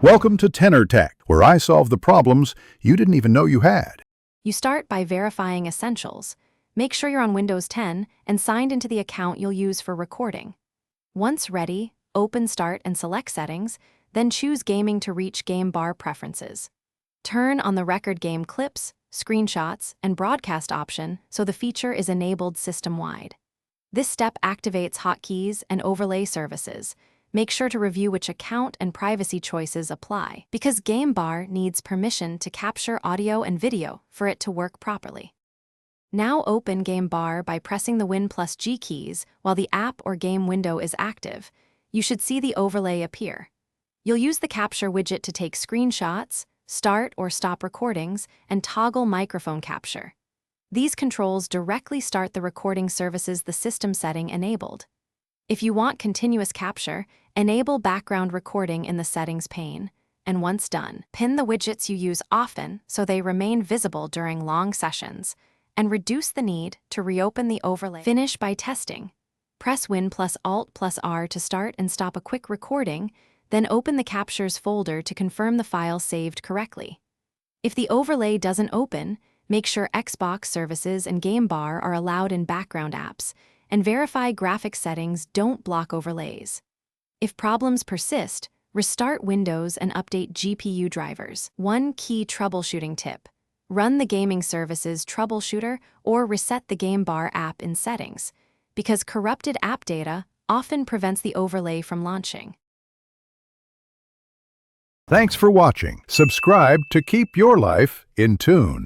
Welcome to Tenor Tech, where I solve the problems you didn't even know you had. You start by verifying essentials. Make sure you're on Windows 10 and signed into the account you'll use for recording. Once ready, open Start and select Settings, then choose Gaming to reach Game Bar Preferences. Turn on the Record Game Clips, Screenshots, and Broadcast option so the feature is enabled system-wide. This step activates hotkeys and overlay services. Make sure to review which account and privacy choices apply, because Game Bar needs permission to capture audio and video for it to work properly. Now open Game Bar by pressing the Win+G keys while the app or game window is active. You should see the overlay appear. You'll use the capture widget to take screenshots, start or stop recordings, and toggle microphone capture. These controls directly start the recording services the system setting enabled. If you want continuous capture, enable background recording in the settings pane, and once done, pin the widgets you use often so they remain visible during long sessions, and reduce the need to reopen the overlay. Finish by testing. Press Win+Alt+R to start and stop a quick recording, then open the Captures folder to confirm the file saved correctly. If the overlay doesn't open, make sure Xbox services and Game Bar are allowed in background apps, and verify graphics settings don't block overlays. If problems persist, restart Windows and update GPU drivers. One key troubleshooting tip: run the gaming services troubleshooter or reset the Game Bar app in settings, because corrupted app data often prevents the overlay from launching. Thanks for watching. Subscribe to keep your life in tune.